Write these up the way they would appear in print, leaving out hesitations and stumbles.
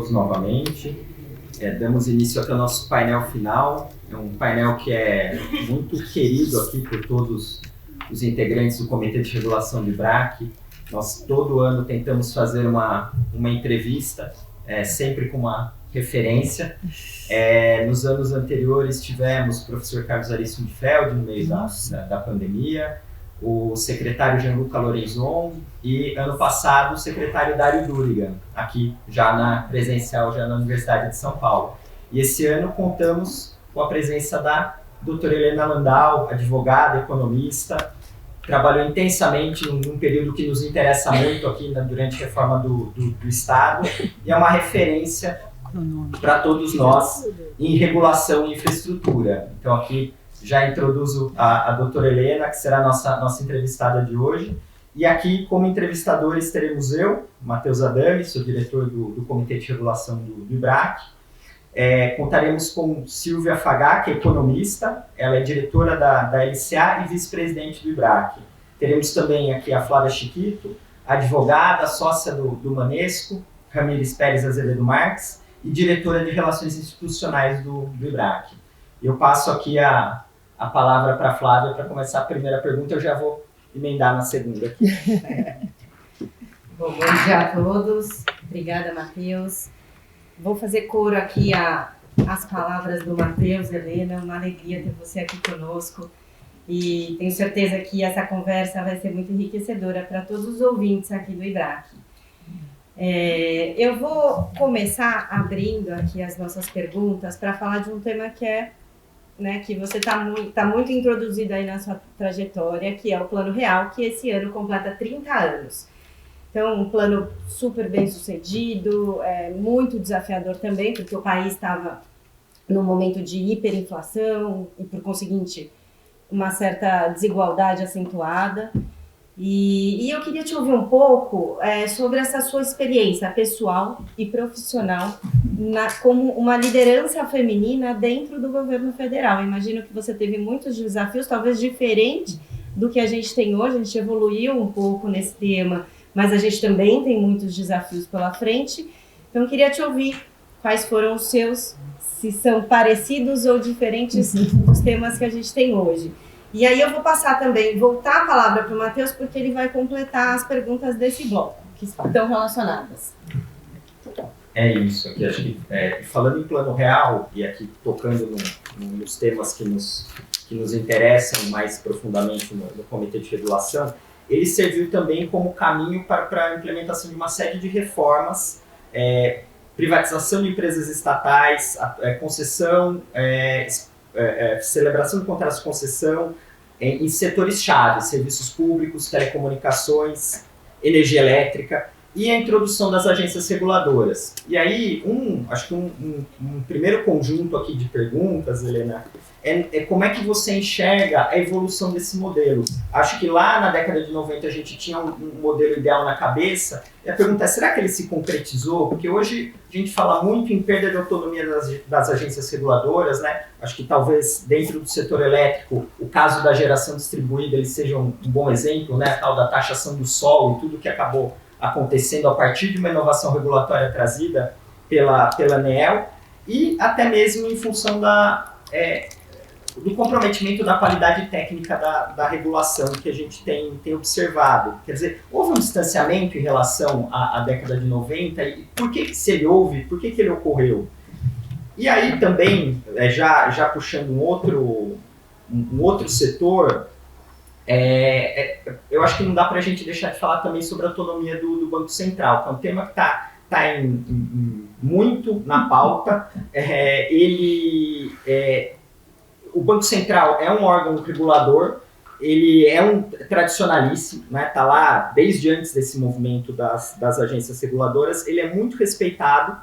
todos novamente. Damos início aqui ao nosso painel final. É um painel que é muito querido aqui por todos os integrantes do Comitê de Regulação do IBRAC. Nós todo ano tentamos fazer uma entrevista, sempre com uma referência. Nos anos anteriores tivemos o professor Carlos Arisson de Feld, no meio da pandemia, o secretário Gianluca Lorenzon e, ano passado, o secretário Dário Durigan, aqui já na presencial, já na Universidade de São Paulo. E esse ano contamos com a presença da doutora Helena Landau, advogada, economista, trabalhou intensamente num período que nos interessa muito aqui durante a reforma do Estado, e é uma referência para todos nós em regulação e infraestrutura. Então aqui já introduzo a doutora Helena, que será a nossa entrevistada de hoje. E aqui, como entrevistadores, teremos eu, Matheus Adami, sou diretor do Comitê de Regulação do IBRAC. Contaremos com Silvia Fagá, que é economista, ela é diretora da LCA e vice-presidente do IBRAC. Teremos também aqui a Flávia Chiquito, advogada, sócia do Manesco, Ramires Pérez Azevedo Marques, e diretora de Relações Institucionais do IBRAC. Eu passo aqui a palavra para a Flávia para começar a primeira pergunta, eu já vou emendar na segunda aqui. Bom dia a todos, obrigada, Matheus. Vou fazer coro aqui às palavras do Matheus, Helena, uma alegria ter você aqui conosco e tenho certeza que essa conversa vai ser muito enriquecedora para todos os ouvintes aqui do IBRAC. Eu vou começar abrindo aqui as nossas perguntas para falar de um tema que você está muito introduzido aí na sua trajetória, que é o Plano Real, que esse ano completa 30 anos. Então, um plano super bem sucedido, muito desafiador também, porque o país estava num momento de hiperinflação e, por conseguinte, uma certa desigualdade acentuada. E eu queria te ouvir um pouco sobre essa sua experiência pessoal e profissional como uma liderança feminina dentro do governo federal. Eu imagino que você teve muitos desafios, talvez diferente do que a gente tem hoje, a gente evoluiu um pouco nesse tema, mas a gente também tem muitos desafios pela frente. Então, eu queria te ouvir quais foram os seus, se são parecidos ou diferentes dos temas que a gente tem hoje. E aí eu vou voltar a palavra para o Matheus, porque ele vai completar as perguntas desse bloco, que estão relacionadas. É isso, aqui acho que falando em Plano Real, e aqui tocando nos temas que nos interessam mais profundamente no Comitê de Regulação, ele serviu também como caminho para a implementação de uma série de reformas, privatização de empresas estatais, concessão, celebração de contratos de concessão em setores-chave, serviços públicos, telecomunicações, energia elétrica e a introdução das agências reguladoras. E aí, acho que um primeiro conjunto aqui de perguntas, Helena, como é que você enxerga a evolução desse modelo? Acho que lá na década de 90 a gente tinha um modelo ideal na cabeça, e a pergunta é, será que ele se concretizou? Porque hoje a gente fala muito em perda de autonomia das agências reguladoras, né? Acho que talvez dentro do setor elétrico, o caso da geração distribuída ele seja um bom exemplo, né? A tal da taxação do sol e tudo que acabou acontecendo a partir de uma inovação regulatória trazida pela ANEEL, e até mesmo em função do comprometimento da qualidade técnica da regulação que a gente tem observado. Quer dizer, houve um distanciamento em relação à década de 90, e se ele houve, por que ele ocorreu? E aí também, já puxando um outro setor, eu acho que não dá para a gente deixar de falar também sobre a autonomia do Banco Central, que é um tema que está muito na pauta. O Banco Central é um órgão regulador, ele é tradicionalíssimo, né? Tá lá desde antes desse movimento das agências reguladoras, ele é muito respeitado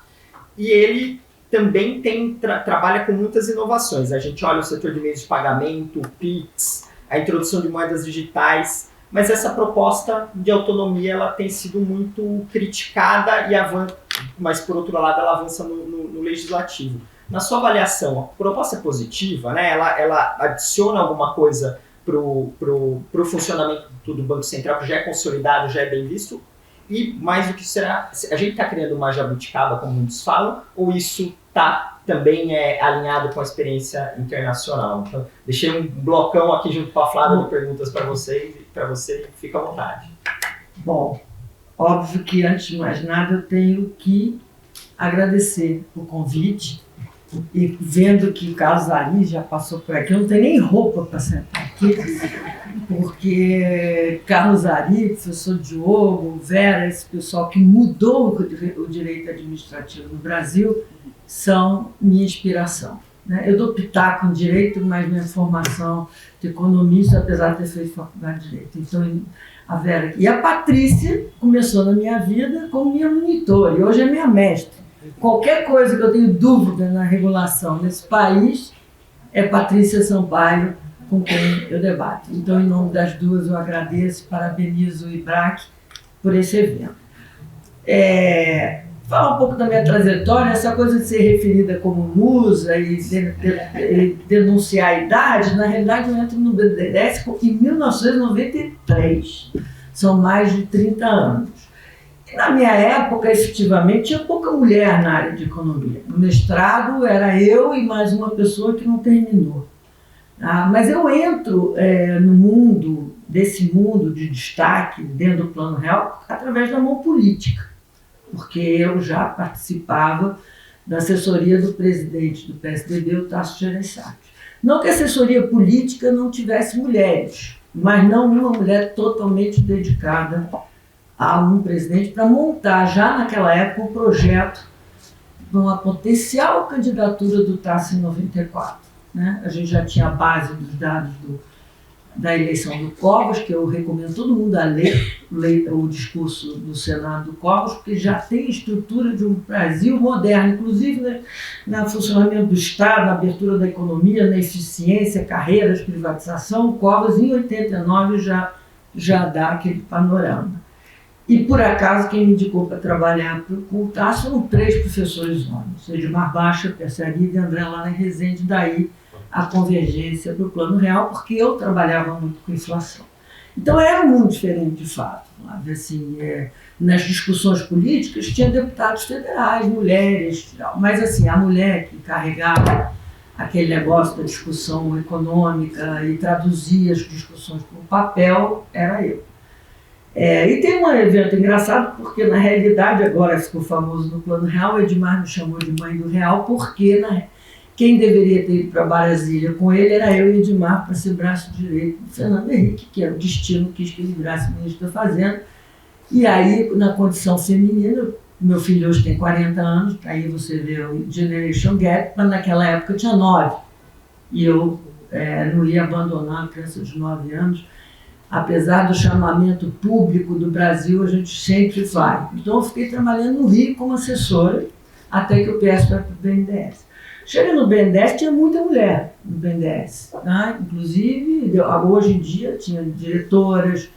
e ele também trabalha com muitas inovações. A gente olha o setor de meios de pagamento, o PIX, a introdução de moedas digitais, mas essa proposta de autonomia ela tem sido muito criticada, mas por outro lado ela avança no legislativo. Na sua avaliação, a proposta é positiva, né? Ela adiciona alguma coisa para o funcionamento do Banco Central, que já é consolidado, já é bem visto, E mais do que será, a gente está criando uma jabuticaba, como muitos falam, ou isso está também alinhado com a experiência internacional? Então, deixei um blocão aqui junto com a Flávia de perguntas para vocês, e para você, fica à vontade. Bom, óbvio que antes de mais nada eu tenho que agradecer o convite e vendo que o Carlos Ari já passou por aqui, eu não tenho nem roupa para sentar aqui, porque Carlos Ari, professor Diogo, Vera, esse pessoal que mudou o direito administrativo no Brasil, são minha inspiração. Né? Eu dou pitaco em direito, mas minha formação de economista, apesar de ter feito faculdade de direito. Então, a Vera e a Patrícia começou na minha vida como minha monitora e hoje é minha mestre. Qualquer coisa que eu tenho dúvida na regulação nesse país é Patrícia Sampaio com quem eu debato. Então, em nome das duas, eu agradeço e parabenizo o IBRAC por esse evento. Falar um pouco da minha trajetória, essa coisa de ser referida como musa e denunciar a idade, na realidade eu entro no BNDES em 1993, são mais de 30 anos. E na minha época, efetivamente, tinha pouca mulher na área de economia. No mestrado era eu e mais uma pessoa que não terminou. Mas eu entro desse mundo de destaque dentro do Plano Real através da mão política, porque eu já participava da assessoria do presidente do PSDB, o Tasso Gereissati. Não que a assessoria política não tivesse mulheres, mas não uma mulher totalmente dedicada a um presidente para montar, já naquela época, um projeto de uma potencial candidatura do Tasso em 94. Né? A gente já tinha a base dos dados da eleição do Covas, que eu recomendo todo mundo a ler o discurso do Senado do Covas, porque já tem estrutura de um Brasil moderno, inclusive no funcionamento do Estado, na abertura da economia, na eficiência, carreiras, privatização. O Covas, em 89, já dá aquele panorama. E, por acaso, quem me indicou para trabalhar com o Tasso foram 3 professores homens, Edmar Baixa, Persarida e André Lana Rezende, daí a convergência para o Plano Real, porque eu trabalhava muito com inflação. Então era muito diferente, de fato. Assim, nas discussões políticas tinha deputados federais, mulheres, mas assim, a mulher que carregava aquele negócio da discussão econômica e traduzia as discussões para o papel era eu. E tem um evento engraçado, porque na realidade agora ficou famoso no Plano Real, o Edmar me chamou de mãe do Real, porque quem deveria ter ido para Brasília com ele era eu e Edmar para ser braço direito do Fernando Henrique, que era o destino, quis que ele virasse ministro da Fazenda. E aí, na condição feminina, meu filho hoje tem 40 anos, aí você vê o Generation Gap, mas naquela época eu tinha 9. E eu não ia abandonar a criança de 9 anos. Apesar do chamamento público do Brasil, a gente sempre vai. Então eu fiquei trabalhando no Rio como assessora, até que eu peço para o BNDES. Chega no BNDES, tinha muita mulher no BNDES. Tá? Inclusive, hoje em dia, tinha diretoras,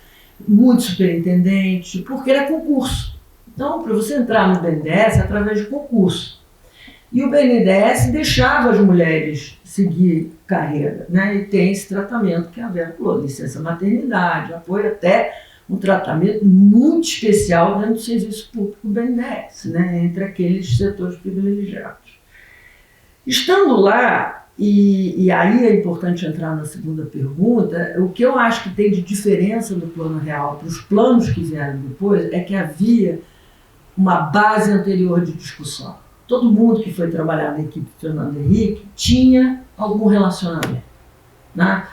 muitos superintendentes, porque era concurso. Então, para você entrar no BNDES, é através de concurso. E o BNDES deixava as mulheres seguir carreira, né? E tem esse tratamento que a Vera falou, licença maternidade, apoio até um tratamento muito especial dentro do serviço público do BNDES, né? Entre aqueles setores privilegiados. Estando lá, e aí é importante entrar na segunda pergunta, o que eu acho que tem de diferença do Plano Real para os planos que vieram depois é que havia uma base anterior de discussão. Todo mundo que foi trabalhar na equipe do Fernando Henrique tinha algum relacionamento, né?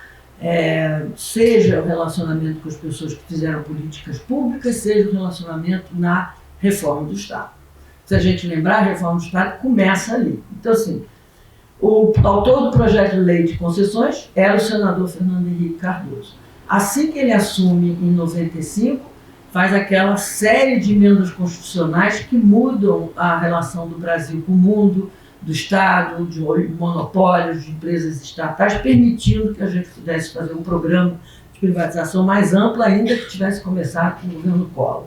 Seja o relacionamento com as pessoas que fizeram políticas públicas, seja o relacionamento na reforma do Estado. Se a gente lembrar, a reforma do Estado começa ali. Então, assim, o autor do projeto de lei de concessões era o senador Fernando Henrique Cardoso. Assim que ele assume em 95, faz aquela série de emendas constitucionais que mudam a relação do Brasil com o mundo, do Estado, de monopólios, de empresas estatais, permitindo que a gente pudesse fazer um programa de privatização mais amplo, ainda que tivesse começado com o governo Collor.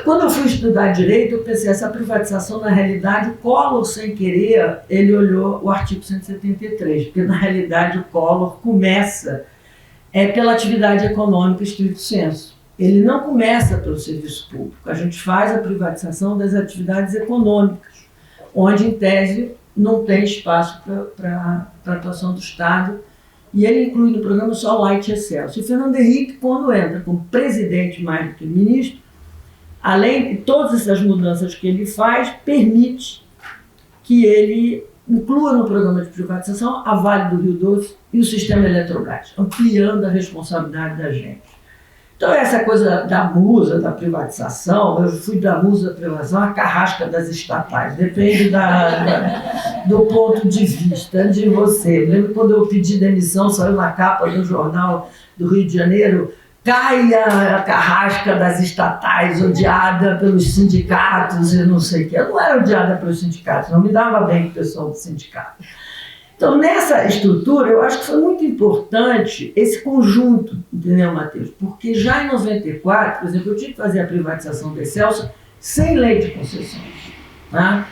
Quando eu fui estudar direito, eu pensei, essa privatização, na realidade, o Collor, sem querer, ele olhou o artigo 173, porque, na realidade, o Collor começa pela atividade econômica estricto sensu. ele não começa pelo serviço público. A gente faz a privatização das atividades econômicas, onde, em tese, não tem espaço para a atuação do Estado, e ele inclui no programa só Light e Excelsior. E Fernando Henrique, quando entra como presidente mais do que ministro, além de todas essas mudanças que ele faz, permite que ele inclua no programa de privatização a Vale do Rio Doce e o sistema Eletrobras, ampliando a responsabilidade da gente. Então, essa coisa da musa, da privatização, eu fui da musa da privatização à carrasca das estatais, depende do ponto de vista de você. Eu lembro quando eu pedi demissão, saiu na capa do jornal do Rio de Janeiro, cai a carrasca das estatais, odiada pelos sindicatos e não sei o quê. Eu não era odiada pelos sindicatos, não me dava bem com o pessoal do sindicato. Então, nessa estrutura, eu acho que foi muito importante esse conjunto, entendeu, Matheus? Porque já em 94, por exemplo, eu tive que fazer a privatização da Excelsior sem lei de concessões, tá?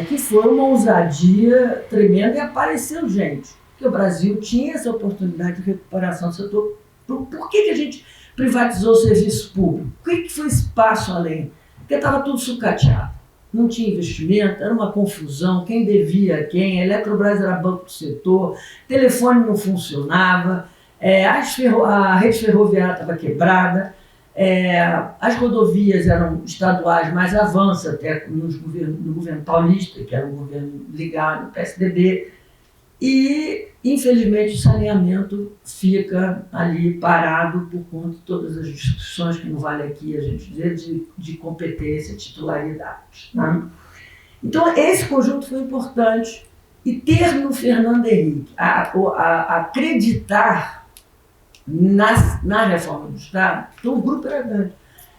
Que foi uma ousadia tremenda e apareceu gente, porque o Brasil tinha essa oportunidade de recuperação do setor. Por que a gente privatizou o serviço público? Por que foi esse passo além? Porque estava tudo sucateado. Não tinha investimento, era uma confusão, quem devia a quem, a Eletrobras era banco do setor, telefone não funcionava, a rede ferroviária estava quebrada, as rodovias eram estaduais, mas avança até no governo paulista, que era um governo ligado ao PSDB, e, infelizmente, o saneamento fica ali parado por conta de todas as discussões que não vale aqui a gente dizer de competência, titularidade. Né? Então, esse conjunto foi importante. E ter no Fernando Henrique acreditar na reforma do Estado, então o grupo era grande.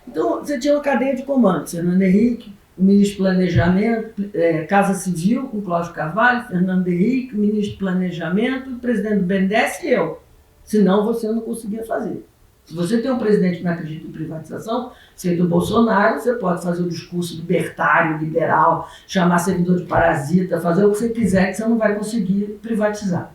Então, você tinha uma cadeia de comando, Fernando Henrique, o ministro do Planejamento, Casa Civil, com Cláudio Carvalho, Fernando Henrique, o ministro do Planejamento, o presidente do BNDES e eu. Senão você não conseguia fazer. Se você tem um presidente que não acredita em privatização, feito o Bolsonaro, você pode fazer o discurso libertário, liberal, chamar servidor de parasita, fazer o que você quiser, que você não vai conseguir privatizar.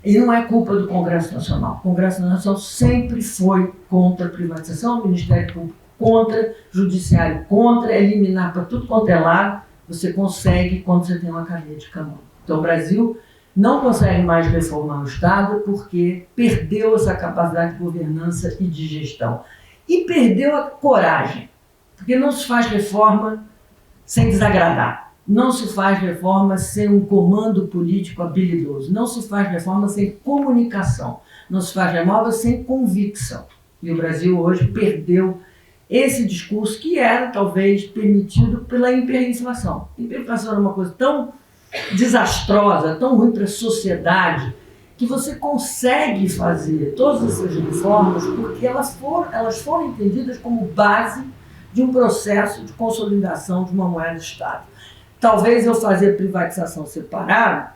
E não é culpa do Congresso Nacional. O Congresso Nacional sempre foi contra a privatização, o Ministério Público contra, judiciário contra, eliminar para tudo quanto é lado, você consegue quando você tem uma cadeia de comando. Então o Brasil não consegue mais reformar o Estado porque perdeu essa capacidade de governança e de gestão. E perdeu a coragem, porque não se faz reforma sem desagradar, não se faz reforma sem um comando político habilidoso, não se faz reforma sem comunicação, não se faz reforma sem convicção. E o Brasil hoje perdeu esse discurso que era, talvez, permitido pela hiperinflação. A hiperinflação era uma coisa tão desastrosa, tão ruim para a sociedade, que você consegue fazer todas essas reformas porque elas foram entendidas como base de um processo de consolidação de uma moeda de Estado. Talvez eu fazer privatização separada,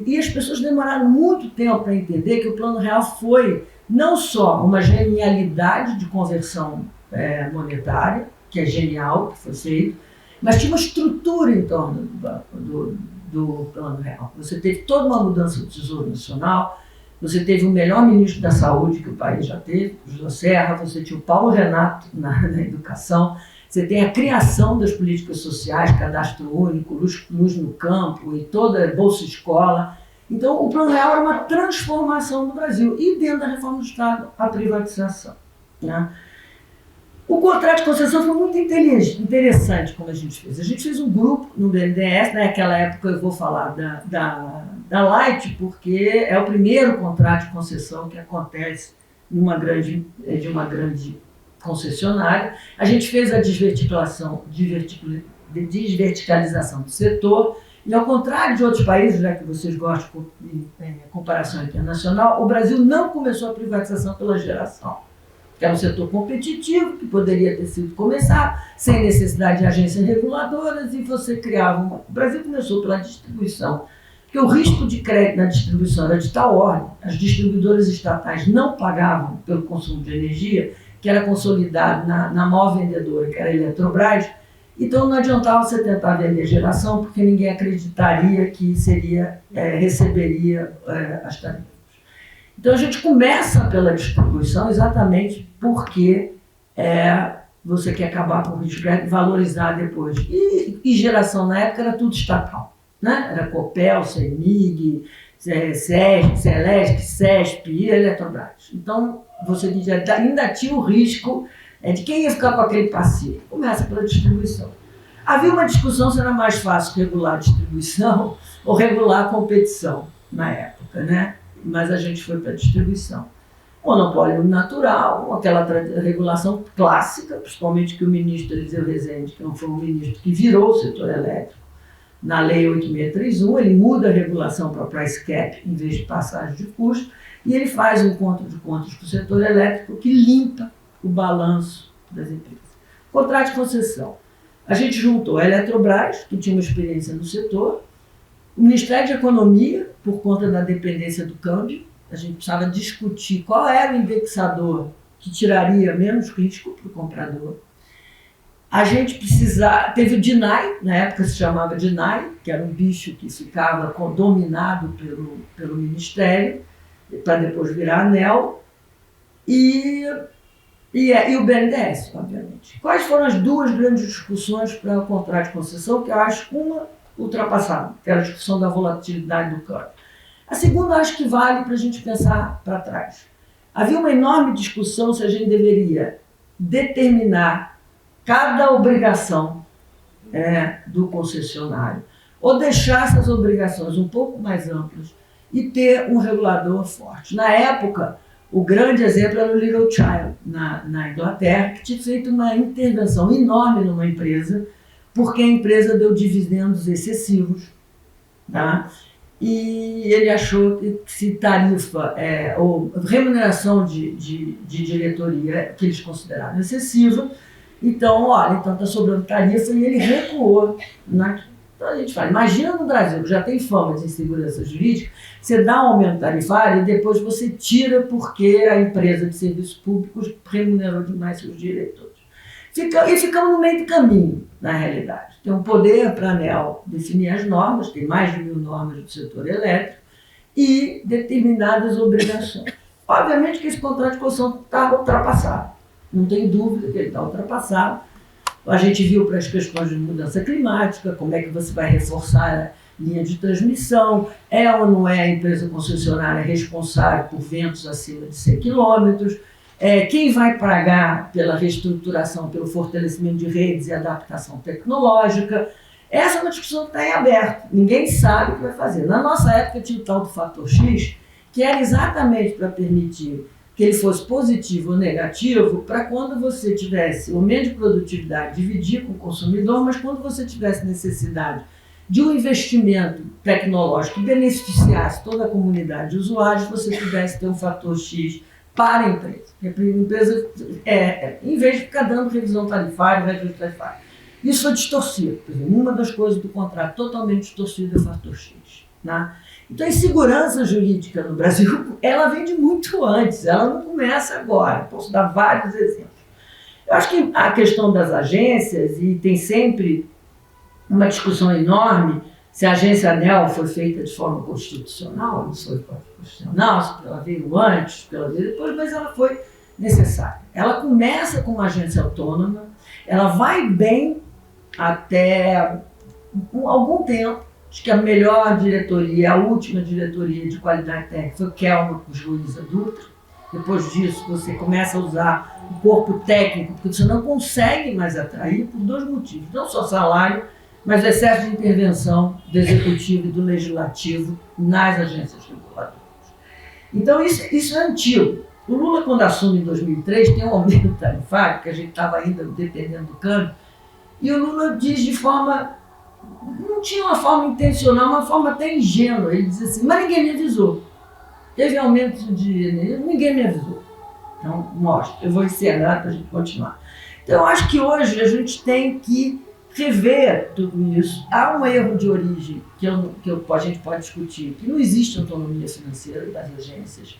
e as pessoas demoraram muito tempo para entender que o Plano Real foi não só uma genialidade de conversão monetária, que é genial, que foi feito, mas tinha uma estrutura em torno do Plano Real. Você teve toda uma mudança do Tesouro Nacional, você teve o melhor ministro da Saúde que o país já teve, o José Serra, você tinha o Paulo Renato na educação, você tem a criação das políticas sociais, cadastro único, luz no campo e toda a Bolsa Escola. Então, o Plano Real era uma transformação do Brasil. E dentro da reforma do Estado, a privatização. Né? O contrato de concessão foi muito interessante como a gente fez. A gente fez um grupo no BNDES, naquela época eu vou falar da Light, porque é o primeiro contrato de concessão que acontece de uma grande concessionária. A gente fez a desverticalização do setor, e ao contrário de outros países, já que vocês gostam de comparação internacional, o Brasil não começou a privatização pela geração. Que era um setor competitivo, que poderia ter sido começado, sem necessidade de agências reguladoras, e você criava O Brasil começou pela distribuição, porque o risco de crédito na distribuição era de tal ordem, as distribuidoras estatais não pagavam pelo consumo de energia, que era consolidado na maior vendedora, que era a Eletrobras, então não adiantava você tentar vender geração, porque ninguém acreditaria que receberia as tarifas. Então a gente começa pela distribuição exatamente porque você quer acabar com o risco e valorizar depois. E geração na época era tudo estatal, né? Era Copel, CEMIG, SESC, CELESC, CESP e Eletrobras. Então você ainda tinha o risco de quem ia ficar com aquele passivo. Começa pela distribuição. Havia uma discussão se era mais fácil regular a distribuição ou regular a competição na época, né? Mas a gente foi para a distribuição. Monopólio natural, aquela regulação clássica, principalmente que o ministro Eliseu Rezende, que foi um ministro que virou o setor elétrico, na Lei 8631, ele muda a regulação para price cap em vez de passagem de custo, e ele faz um encontro de contas para o setor elétrico que limpa o balanço das empresas. Contrato de concessão. A gente juntou a Eletrobras, que tinha uma experiência no setor, o Ministério de Economia, por conta da dependência do câmbio, a gente precisava discutir qual era o indexador que tiraria menos risco para o comprador. A gente teve o DINAI, na época se chamava DINAI, que era um bicho que ficava dominado pelo Ministério, para depois virar ANEEL, e o BNDES, obviamente. Quais foram as duas grandes discussões para o contrato de concessão, que eu acho uma ultrapassada, que era a discussão da volatilidade do câmbio. A segunda, acho que vale para a gente pensar para trás. Havia uma enorme discussão se a gente deveria determinar cada obrigação do concessionário ou deixar essas obrigações um pouco mais amplas e ter um regulador forte. Na época, o grande exemplo era o Little Child, na Inglaterra, que tinha feito uma intervenção enorme numa empresa, porque a empresa deu dividendos excessivos, tá? E ele achou que se tarifa ou remuneração de diretoria que eles consideravam excessiva, então está sobrando tarifa, e ele recuou. Então a gente fala, imagina no Brasil, que já tem fama de insegurança jurídica, você dá um aumento tarifário e depois você tira porque a empresa de serviços públicos remunerou demais seus diretores. E ficamos no meio do caminho, na realidade. Tem um poder para a ANEEL definir as normas, tem mais de 1000 normas do setor elétrico, e determinadas obrigações. Obviamente que esse contrato de concessão está ultrapassado, não tem dúvida que ele está ultrapassado. A gente viu para as questões de mudança climática, como é que você vai reforçar a linha de transmissão, ou não é a empresa concessionária responsável por ventos acima de 100 quilômetros, quem vai pagar pela reestruturação, pelo fortalecimento de redes e adaptação tecnológica. Essa é uma discussão que está em aberto, ninguém sabe o que vai fazer. Na nossa época tinha o tal do fator X, que era exatamente para permitir que ele fosse positivo ou negativo, para quando você tivesse aumento de produtividade, dividir com o consumidor, mas quando você tivesse necessidade de um investimento tecnológico que beneficiasse toda a comunidade de usuários, você pudesse ter um fator X para a empresa. A empresa, em vez de ficar dando revisão tarifária, reajuste tarifário. Isso foi distorcido. Por exemplo, uma das coisas do contrato totalmente distorcida é o fator X. Né? Então, a insegurança jurídica no Brasil, ela vem de muito antes, ela não começa agora. Posso dar vários exemplos. Eu acho que a questão das agências, e tem sempre uma discussão enorme se a agência ANEEL foi feita de forma constitucional, não foi constitucional, se ela veio antes, ela veio depois, mas ela foi necessária. Ela começa com uma agência autônoma, ela vai bem até algum tempo. Acho que a melhor diretoria, a última diretoria de qualidade técnica foi Kelma com Luísa Dutra. Depois disso, você começa a usar o corpo técnico, porque você não consegue mais atrair por dois motivos. Não só salário, mas o excesso de intervenção do executivo e do legislativo nas agências reguladoras. Então, isso é antigo. O Lula, quando assume em 2003, tem um aumento tarifário, que a gente estava ainda dependendo do câmbio, e o Lula diz de forma... Não tinha uma forma intencional, uma forma até ingênua. Ele diz assim, mas ninguém me avisou. Teve aumento de... Ninguém me avisou. Então, mostra. Eu vou encerrar para a gente continuar. Então, eu acho que hoje a gente tem que rever tudo isso. Há um erro de origem que a gente pode discutir, que não existe autonomia financeira das agências.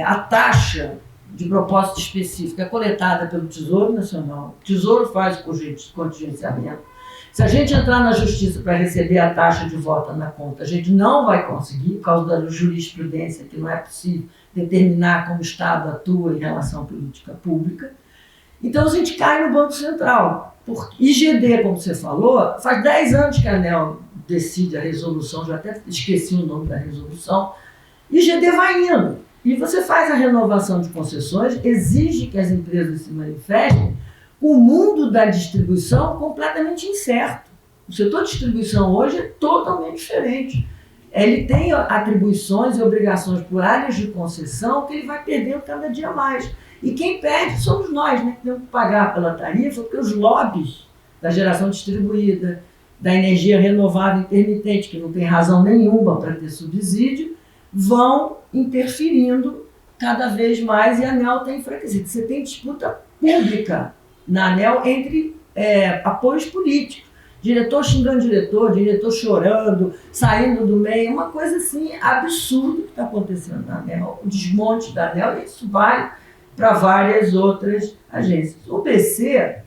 A taxa de propósito específico é coletada pelo Tesouro Nacional. O Tesouro faz o contingenciamento. Se a gente entrar na justiça para receber a taxa de volta na conta, a gente não vai conseguir, por causa da jurisprudência, que não é possível determinar como o Estado atua em relação à política pública. Então a gente cai no Banco Central. Por IGD, como você falou, faz 10 anos que a ANEEL decide a resolução, já até esqueci o nome da resolução, IGD vai indo. E você faz a renovação de concessões, exige que as empresas se manifestem. O mundo da distribuição completamente incerto. O setor de distribuição hoje é totalmente diferente. Ele tem atribuições e obrigações por áreas de concessão que ele vai perdendo cada dia mais. E quem perde somos nós, né, que temos que pagar pela tarifa, porque os lobbies da geração distribuída, da energia renovável intermitente, que não tem razão nenhuma para ter subsídio, vão interferindo cada vez mais e a ANEEL tem enfraquecido. Você tem disputa pública na ANEEL entre apoios políticos. Diretor xingando diretor chorando, saindo do meio, uma coisa assim absurda que está acontecendo na ANEEL, o desmonte da ANEEL, e isso vale para várias outras agências. O BC,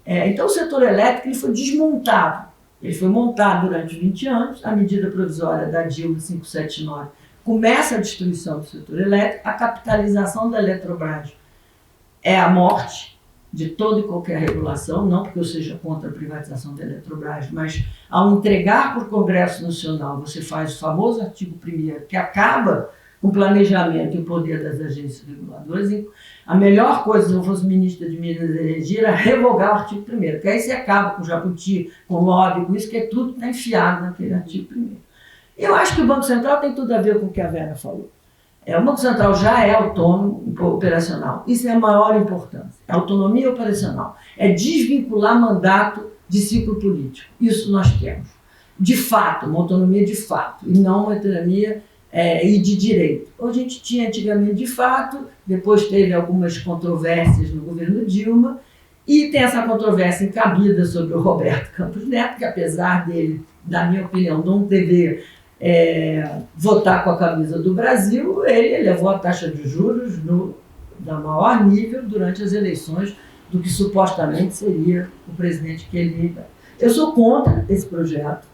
então o setor elétrico ele foi desmontado, ele foi montado durante 20 anos, a medida provisória da Dilma 579 começa a destruição do setor elétrico, a capitalização da Eletrobras é a morte de toda e qualquer regulação, não porque eu seja contra a privatização da Eletrobras, mas ao entregar para o Congresso Nacional, você faz o famoso artigo 1º, que acaba com o planejamento e o poder das agências reguladoras. A melhor coisa, se eu fosse ministra de Minas e Energia, era revogar o artigo 1º, porque aí você acaba com o jabuti, com o lobby, com isso, que é tudo está enfiado naquele artigo 1º. Eu acho que o Banco Central tem tudo a ver com o que a Vera falou. O Banco Central já é autônomo operacional. Isso é a maior importância. É autonomia operacional. É desvincular mandato de ciclo político. Isso nós temos. De fato, uma autonomia de fato, e não uma autonomia e de direito. A gente tinha antigamente de fato, depois teve algumas controvérsias no governo Dilma, e tem essa controvérsia encabida sobre o Roberto Campos Neto, que apesar dele, na minha opinião, não dever votar com a camisa do Brasil, ele elevou a taxa de juros da maior nível durante as eleições do que supostamente seria o presidente que ele... Eu sou contra esse projeto.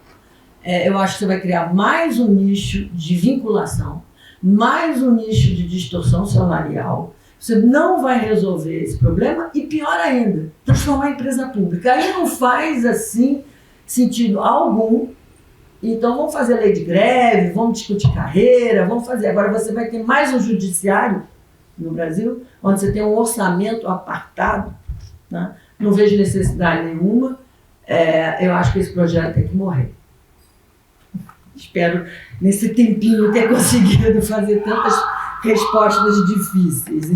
Eu acho que você vai criar mais um nicho de vinculação, mais um nicho de distorção salarial. Você não vai resolver esse problema e, pior ainda, transformar a empresa pública. Aí não faz, assim, sentido algum. Então, vamos fazer lei de greve, vamos discutir carreira, vamos fazer. Agora, você vai ter mais um judiciário no Brasil, onde você tem um orçamento apartado, né? Não vejo necessidade nenhuma. Eu acho que esse projeto tem que morrer. Espero, nesse tempinho, ter conseguido fazer tantas respostas difíceis.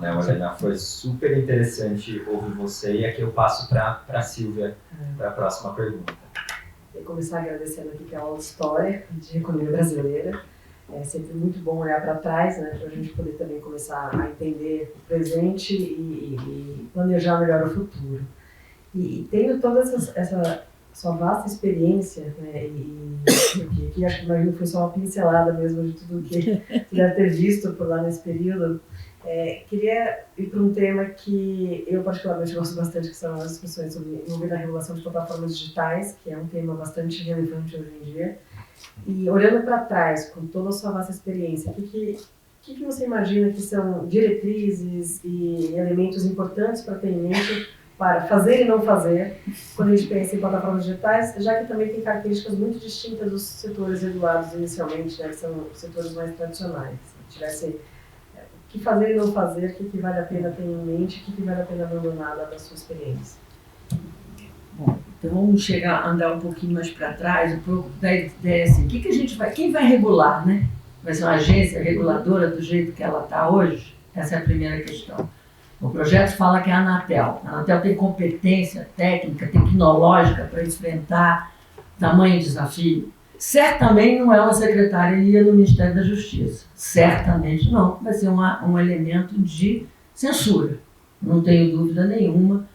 Não, Helena, foi super interessante ouvir você. E aqui eu passo para a Silvia, para a próxima pergunta. Vou começar agradecendo aqui pela aula de história de economia brasileira. É sempre muito bom olhar para trás, né, para a gente poder também começar a entender o presente e planejar melhor o futuro. E tendo toda essa sua vasta experiência, né, que acho que imagino foi só uma pincelada mesmo de tudo que você deve ter visto por lá nesse período, queria ir para um tema que eu particularmente gosto bastante, que são as discussões envolvendo a regulação de plataformas digitais, que é um tema bastante relevante hoje em dia. E olhando para trás, com toda a sua vasta experiência, o que você imagina que são diretrizes e elementos importantes para ter em mente para fazer e não fazer quando a gente pensa em plataformas digitais, já que também tem características muito distintas dos setores regulados inicialmente, né, que são os setores mais tradicionais. Se tivesse o que fazer e não fazer, o que vale a pena ter em mente, o que vale a pena abandonar da sua experiência. Bom, então vamos andar um pouquinho mais para trás, um pouco da ideia assim, que a gente vai, quem vai regular, né? Vai ser uma agência reguladora do jeito que ela está hoje? Essa é a primeira questão. O projeto fala que é a Anatel. A Anatel tem competência técnica, tecnológica para enfrentar tamanho desafio. Certamente não é uma secretaria no Ministério da Justiça. Certamente não. Vai ser um elemento de censura. Não tenho dúvida nenhuma.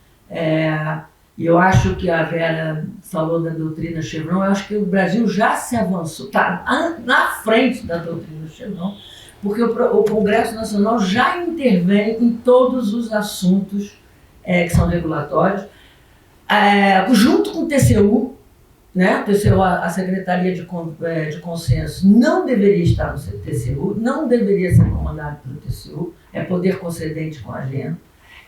E eu acho que a Vera falou da doutrina Chevron. Eu acho que o Brasil já se avançou, está na frente da doutrina Chevron, porque o Congresso Nacional já intervém em todos os assuntos que são regulatórios. junto com o TCU, né? O TCU, a Secretaria de Consenso, não deveria estar no TCU, não deveria ser comandado pelo TCU, é poder concedente com a agenda.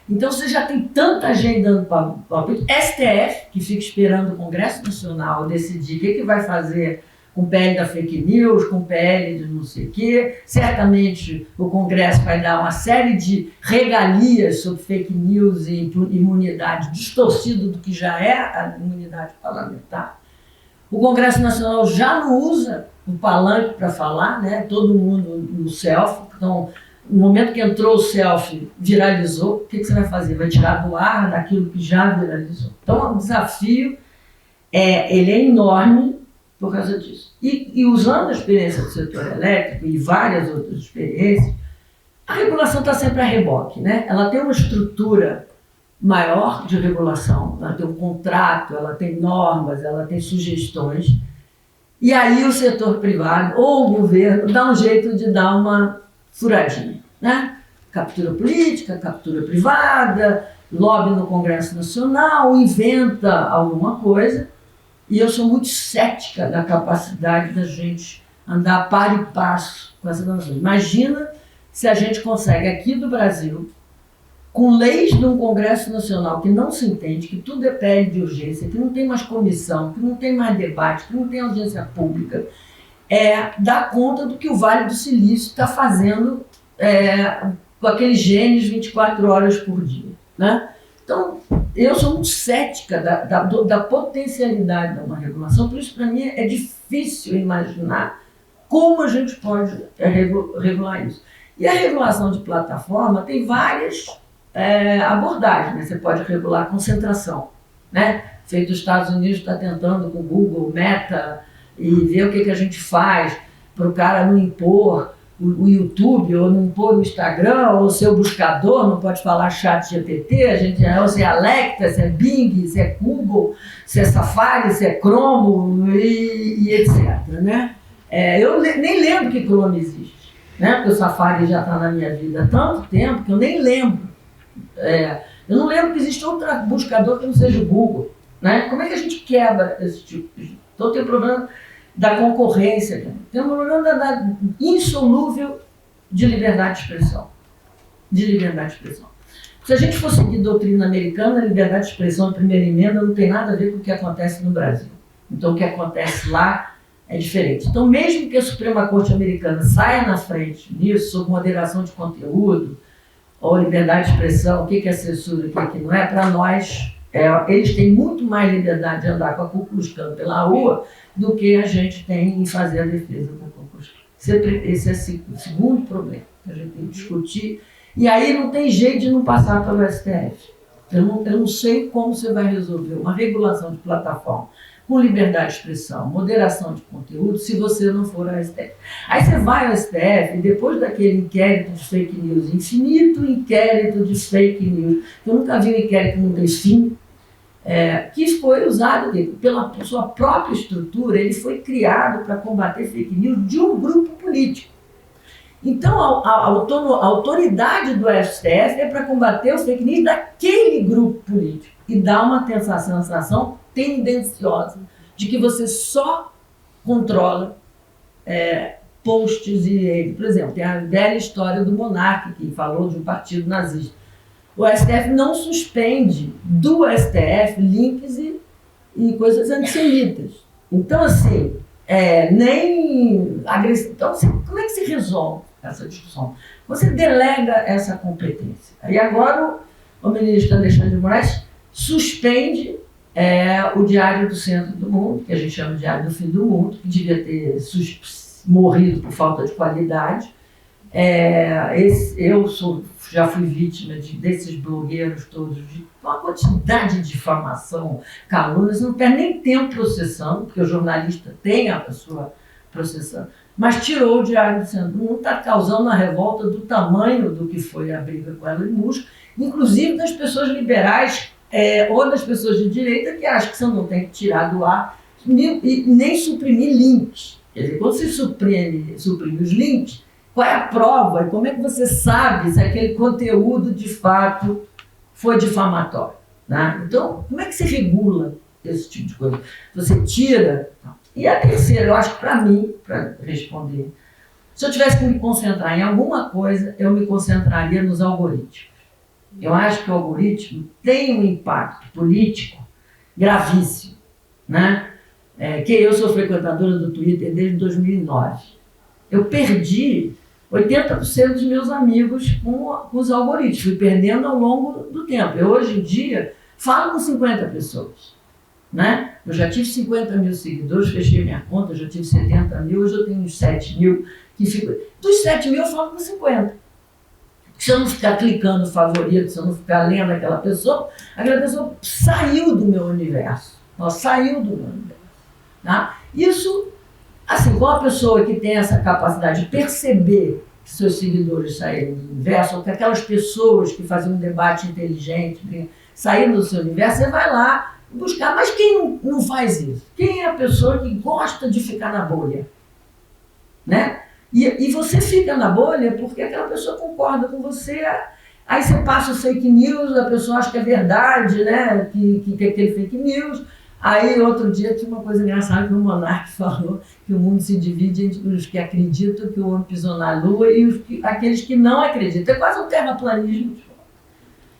Então você já tem tanta gente dando palpite, STF, que fica esperando o Congresso Nacional decidir o que vai fazer com o PL da fake news, com o PL de não sei o quê. Certamente o Congresso vai dar uma série de regalias sobre fake news e imunidade, distorcido do que já é a imunidade parlamentar. O Congresso Nacional já não usa o palanque para falar, né? Todo mundo no selfie. Então, no momento que entrou o selfie, viralizou. O que você vai fazer? Vai tirar do ar daquilo que já viralizou. Então, o desafio ele é enorme por causa disso. E usando a experiência do setor elétrico e várias outras experiências, a regulação está sempre a reboque, né? Ela tem uma estrutura maior de regulação, ela tem um contrato, ela tem normas, ela tem sugestões, e aí o setor privado ou o governo dá um jeito de dar uma furadinha, né? Captura política, captura privada, lobby no Congresso Nacional, inventa alguma coisa, e eu sou muito cética da capacidade da gente andar par e passo com essa noção. Imagina se a gente consegue aqui do Brasil, com leis de um Congresso Nacional que não se entende, que tudo é PL de urgência, que não tem mais comissão, que não tem mais debate, que não tem audiência pública, dar conta do que o Vale do Silício está fazendo com aqueles genes 24 horas por dia, né? Então, eu sou muito cética da potencialidade de uma regulação, por isso, para mim, é difícil imaginar como a gente pode regular isso. E a regulação de plataforma tem várias abordagens, né? Você pode regular a concentração, né? Feito os Estados Unidos está tentando com o Google, Meta, e ver o que a gente faz para o cara não impor o YouTube, ou não impor o Instagram, ou o seu buscador, não pode falar chat GPT, se é Alexa, se é Bing, se é Google, se é Safari, se é Chrome, e etc. Né? Eu nem lembro que Chrome existe, né? Porque o Safari já está na minha vida há tanto tempo que eu nem lembro. Eu não lembro que existe outro buscador que não seja o Google. Né? Como é que a gente quebra esse tipo de... Então tem o problema da concorrência, tem o problema da insolúvel de liberdade de expressão. Se a gente for seguir doutrina americana, a liberdade de expressão, a primeira emenda, não tem nada a ver com o que acontece no Brasil. Então o que acontece lá é diferente. Então mesmo que a Suprema Corte americana saia na frente nisso, sobre moderação de conteúdo, ou liberdade de expressão, o que é censura e o que não é, para nós, eles têm muito mais liberdade de andar com a Ku Klux Klan pela rua do que a gente tem em fazer a defesa da Ku Klux Klan. Esse é o segundo problema que a gente tem que discutir. E aí não tem jeito de não passar pelo STF. Eu não sei como você vai resolver uma regulação de plataforma com liberdade de expressão, moderação de conteúdo, se você não for ao STF. Aí você vai ao STF e depois daquele inquérito de fake news, infinito inquérito de fake news, eu nunca vi um inquérito que não tem fim, que foi usado pela sua própria estrutura, ele foi criado para combater fake news de um grupo político. Então a autoridade do STF é para combater os fake news daquele grupo político e dar uma sensação tendenciosa de que você só controla posts por exemplo, tem a velha história do monarca que falou de um partido nazista. O STF não suspende do STF links e coisas antissemitas. Então, assim, nem agressivo. Então, como é que se resolve essa discussão? Você delega essa competência. E agora o ministro Alexandre de Moraes suspende o Diário do Centro do Mundo, que a gente chama de Diário do Fim do Mundo, que devia ter morrido por falta de qualidade. Já fui vítima desses blogueiros todos, de uma quantidade de difamação, calúnias, não perde nem tempo processando, porque o jornalista tem a sua processando, mas tirou o Diário do Centro do Mundo, está causando uma revolta do tamanho do que foi a briga com Elon Musk, inclusive das pessoas liberais ou das pessoas de direita que acham que você não tem que tirar do ar e nem suprimir links. Quer dizer, quando você suprime os links, qual é a prova e como é que você sabe se aquele conteúdo de fato foi difamatório? Né? Então, como é que você regula esse tipo de coisa? Você tira... E a terceira, eu acho que para mim, para responder, se eu tivesse que me concentrar em alguma coisa, eu me concentraria nos algoritmos. Eu acho que o algoritmo tem um impacto político gravíssimo, né? Que eu sou frequentadora do Twitter desde 2009. Eu perdi 80% dos meus amigos com os algoritmos, fui perdendo ao longo do tempo. Eu, hoje em dia, falo com 50 pessoas, né? Eu já tive 50 mil seguidores, fechei minha conta, já tive 70 mil, hoje eu tenho uns 7 mil. Que fico... Dos 7 mil eu falo com 50. Se eu não ficar clicando favorito, se eu não ficar lendo aquela pessoa saiu do meu universo. Ela saiu do meu universo. Tá? Isso, assim, com a pessoa que tem essa capacidade de perceber que seus seguidores saíram do universo, ou que aquelas pessoas que faziam um debate inteligente saíram do seu universo, você vai lá buscar. Mas quem não faz isso? Quem é a pessoa que gosta de ficar na bolha? Né? E você fica na bolha porque aquela pessoa concorda com você, aí você passa o fake news, a pessoa acha que é verdade, né? que é aquele fake news. Aí outro dia tinha uma coisa engraçada que o Monark falou que o mundo se divide entre os que acreditam que o homem pisou na lua e aqueles que não acreditam. É quase um terraplanismo.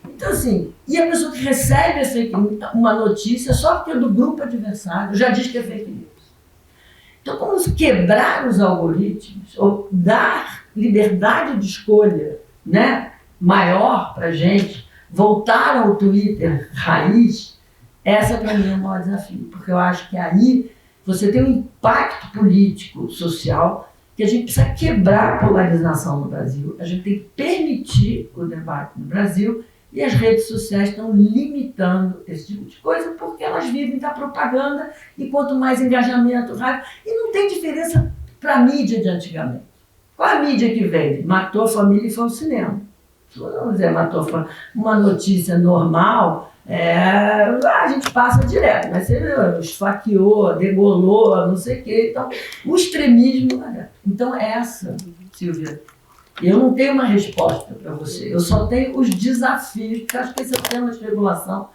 Então assim, e a pessoa que recebe uma notícia só porque é do grupo adversário já diz que é fake news. Então, como quebrar os algoritmos, ou dar liberdade de escolha, né, maior para a gente, voltar ao Twitter raiz, essa para mim é o maior desafio, porque eu acho que aí você tem um impacto político, social, que a gente precisa quebrar a polarização no Brasil, a gente tem que permitir o debate no Brasil, e as redes sociais estão limitando esse tipo de coisa porque elas vivem da propaganda e quanto mais engajamento, rádio. E não tem diferença para a mídia de antigamente. Qual a mídia que vende? Matou a família e foi ao cinema. Vamos dizer, matou a família. Uma notícia normal, a gente passa direto, mas você esfaqueou, degolou, não sei o quê. Então, o extremismo. Então, essa, Silvia, eu não tenho uma resposta para você, eu só tenho os desafios, porque acho que esse é o tema de regulação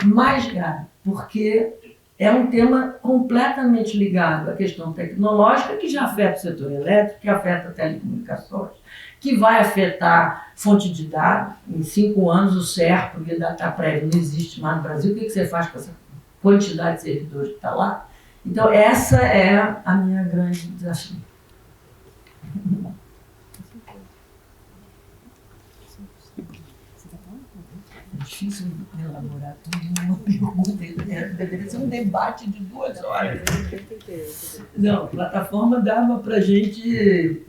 mais grave, porque é um tema completamente ligado à questão tecnológica, que já afeta o setor elétrico, que afeta telecomunicações, que vai afetar fonte de dados. Em 5 anos o CERP, o Data Prévio, não existe mais no Brasil. O que você faz com essa quantidade de servidores que está lá? Então essa é a minha grande desafio. É difícil elaborar tudo numa pergunta, deveria ser um debate de 2 horas. Não, plataforma dava pra gente.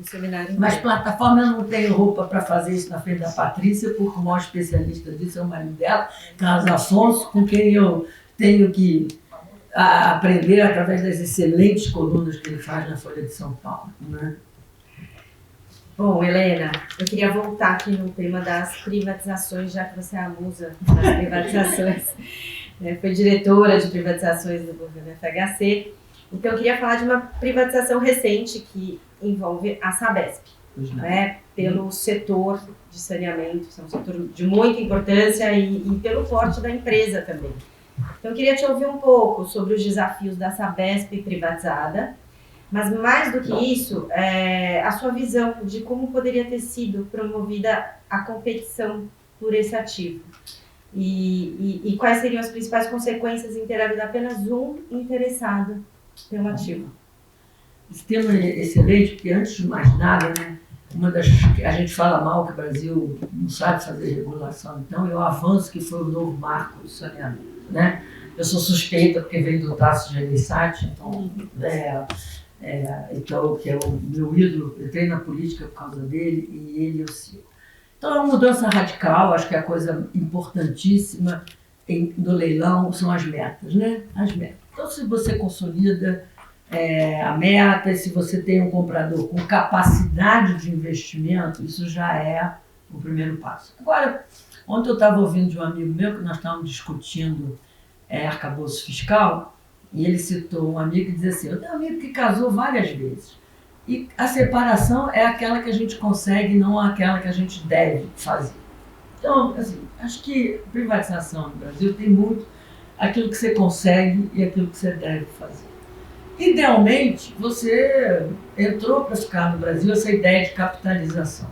Mas plataforma eu não tenho roupa para fazer isso na frente da Patrícia, porque o maior especialista disso é o marido dela, Carlos Afonso, com quem eu tenho que aprender através das excelentes colunas que ele faz na Folha de São Paulo. Né? Bom, Helena, eu queria voltar aqui no tema das privatizações, já que você é a musa das privatizações, né? Foi diretora de privatizações do governo FHC. Então, eu queria falar de uma privatização recente que envolve a Sabesp, né? Pelo setor de saneamento, é um setor de muita importância e pelo porte da empresa também. Então, eu queria te ouvir um pouco sobre os desafios da Sabesp privatizada, mas mais do que isso, a sua visão de como poderia ter sido promovida a competição por esse ativo. E quais seriam as principais consequências em ter havido apenas um interessado pelo ativo? Esse tema é excelente, porque antes de mais nada, né, a gente fala mal que o Brasil não sabe fazer regulação, então é o avanço que foi o novo marco do saneamento. Né? Eu sou suspeita porque veio do Tasso Gereissati, então... então, que é o meu ídolo, eu entrei na política por causa dele e ele eu sigo. Então é uma mudança radical, acho que a coisa importantíssima do leilão são as metas, né? As metas. Então se você consolida a meta e se você tem um comprador com capacidade de investimento, isso já é o primeiro passo. Agora, ontem eu estava ouvindo de um amigo meu que nós estávamos discutindo arcabouço fiscal. E ele citou um amigo que dizia assim, eu tenho um amigo que casou várias vezes. E a separação é aquela que a gente consegue, não aquela que a gente deve fazer. Então, assim, acho que a privatização no Brasil tem muito aquilo que você consegue e aquilo que você deve fazer. Idealmente, você entrou para ficar no Brasil essa ideia de capitalização.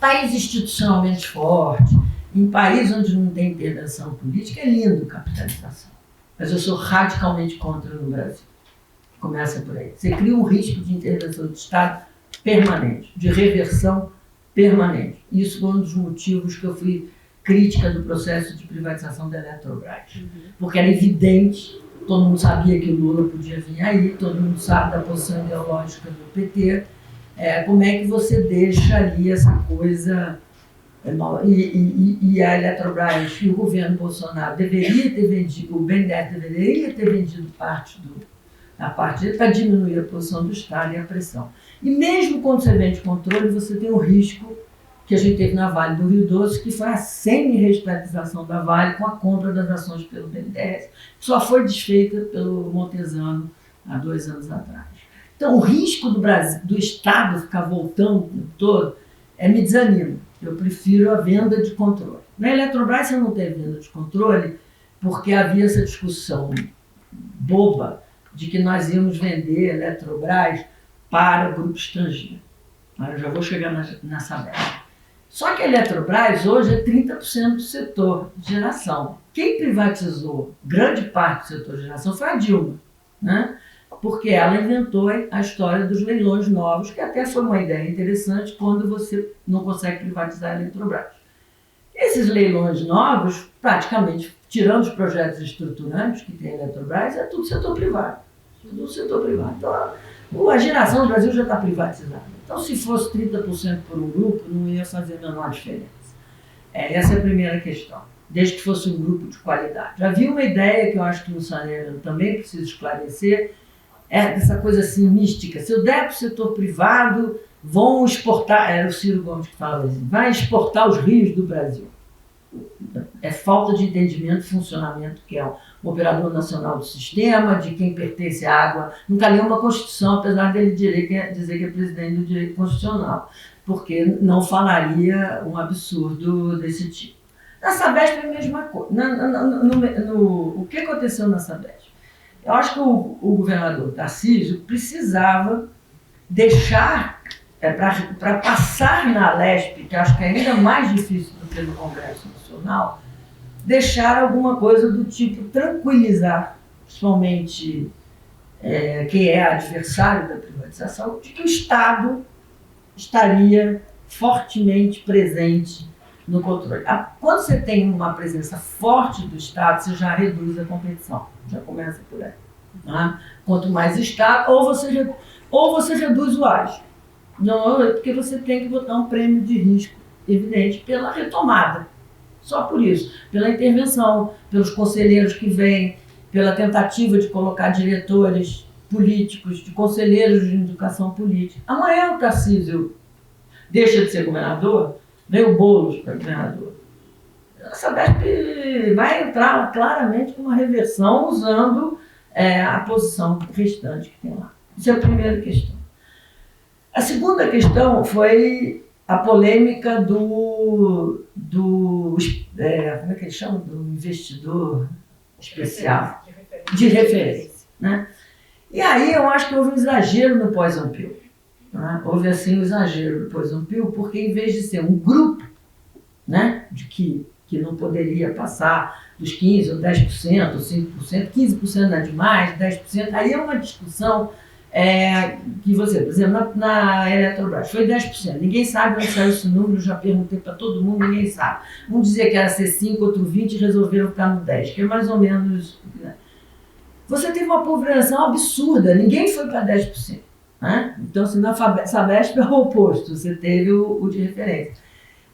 País institucionalmente forte, em país onde não tem intervenção política, é lindo capitalização. Mas eu sou radicalmente contra no Brasil. Começa por aí. Você cria um risco de intervenção do Estado permanente, de reversão permanente. Isso foi um dos motivos que eu fui crítica do processo de privatização da Eletrobras. Porque era evidente, todo mundo sabia que o Lula podia vir aí, todo mundo sabe da posição ideológica do PT, como é que você deixa ali essa coisa. E a Eletrobras e o governo Bolsonaro deveria ter vendido, o BNDES deveria ter vendido parte da parte dele para diminuir a posição do Estado e a pressão. E mesmo quando você vende controle, você tem o risco que a gente teve na Vale do Rio Doce, que foi a semi-reestatização da Vale com a compra das ações pelo BNDES, que só foi desfeita pelo Montesano há 2 anos atrás. Então, o risco do Brasil, do Estado ficar voltando o tempo todo, me desanima. Eu prefiro a venda de controle. Na Eletrobras você não teve venda de controle porque havia essa discussão boba de que nós íamos vender a Eletrobras para grupo estrangeiro. Mas eu já vou chegar na Sabesp. Só que a Eletrobras hoje é 30% do setor de geração. Quem privatizou grande parte do setor de geração foi a Dilma, né? Porque ela inventou a história dos leilões novos, que até foi uma ideia interessante quando você não consegue privatizar a Eletrobras. Esses leilões novos, praticamente, tirando os projetos estruturantes que tem a Eletrobras, é tudo setor privado. Tudo setor privado. Então, a geração do Brasil já está privatizada. Então, se fosse 30% por um grupo, não ia fazer a menor diferença. Essa é a primeira questão, desde que fosse um grupo de qualidade. Havia uma ideia que eu acho que no Salerno também precisa esclarecer, essa coisa assim mística. Se eu der para o setor privado, vão exportar, era o Ciro Gomes que falava assim, vai exportar os rios do Brasil. É falta de entendimento e funcionamento que é o operador nacional do sistema, de quem pertence à água. Nunca leu uma Constituição, apesar dele dizer que é presidente do direito constitucional, porque não falaria um absurdo desse tipo. Na Sabesp é a mesma coisa. O que aconteceu na Sabesp? Eu acho que o governador Tarcísio precisava deixar, para passar na Lesp, que acho que é ainda mais difícil do que no Congresso Nacional, deixar alguma coisa do tipo tranquilizar, principalmente quem é adversário da privatização, de que o Estado estaria fortemente presente no controle. Quando você tem uma presença forte do Estado, você já reduz a competição. Já começa por aí. Tá? Quanto mais Estado, ou você reduz o ágio. Não, porque você tem que botar um prêmio de risco, evidente, pela retomada. Só por isso. Pela intervenção, pelos conselheiros que vêm, pela tentativa de colocar diretores políticos, de conselheiros de educação política. Amanhã o Tarcísio deixa de ser governador, vem o Boulos para governador. A Sabesp vai entrar claramente com uma reversão usando a posição restante que tem lá. Isso é a primeira questão. A segunda questão foi a polêmica como é que eles chamam? Do investidor especial, de referência. Né? E aí eu acho que houve um exagero no Poison Pill. Né? Houve assim um exagero no Poison Pill, porque em vez de ser um grupo, né, de que não poderia passar dos 15% ou 10%, ou 5%, 15% não é demais, 10%, aí é uma discussão que você, por exemplo, na Eletrobras foi 10%, ninguém sabe onde saiu esse número, já perguntei para todo mundo, ninguém sabe. Um dizia que era ser 5%, outro 20% e resolveram ficar no 10%, que é mais ou menos... Né? Você teve uma pulverização absurda, ninguém foi para 10%. Né? Então, se na Sabesp é o oposto, você teve o de referência.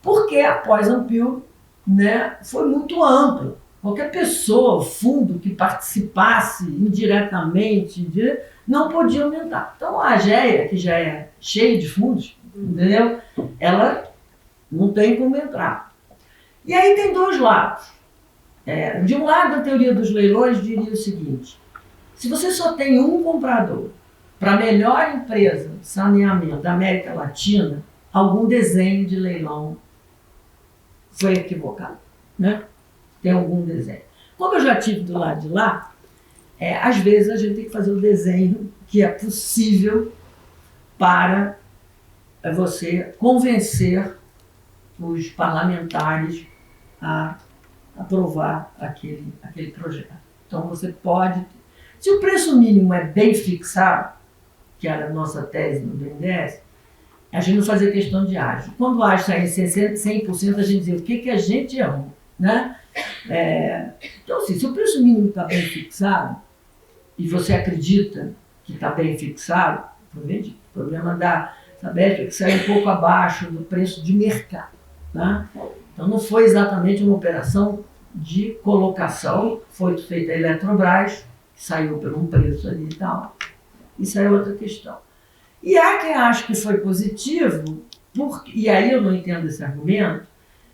Porque a Poison Pill, né, foi muito amplo. Qualquer pessoa, fundo que participasse indiretamente, não podia aumentar. Então a AGEA, que já é cheia de fundos, entendeu? Ela não tem como entrar. E aí tem dois lados. De um lado, a teoria dos leilões diria o seguinte: se você só tem um comprador para a melhor empresa de saneamento da América Latina, algum desenho de leilão foi equivocado, né? Tem algum desenho. Como eu já tive do lado de lá, às vezes a gente tem que fazer o desenho que é possível para você convencer os parlamentares a aprovar aquele projeto. Então você pode... Se o preço mínimo é bem fixado, que era a nossa tese no BNDES, a gente não fazia questão de ágio. Quando o ágio saía em 100%, a gente dizia o que a gente errou, né? Então, assim, se o preço mínimo está bem fixado e você acredita que está bem fixado, o problema da Sabesp é que sai um pouco abaixo do preço de mercado, né? Então, não foi exatamente uma operação de colocação, foi feita a Eletrobras, que saiu por um preço ali e tal. Isso é outra questão. E há quem acha que foi positivo, e aí eu não entendo esse argumento,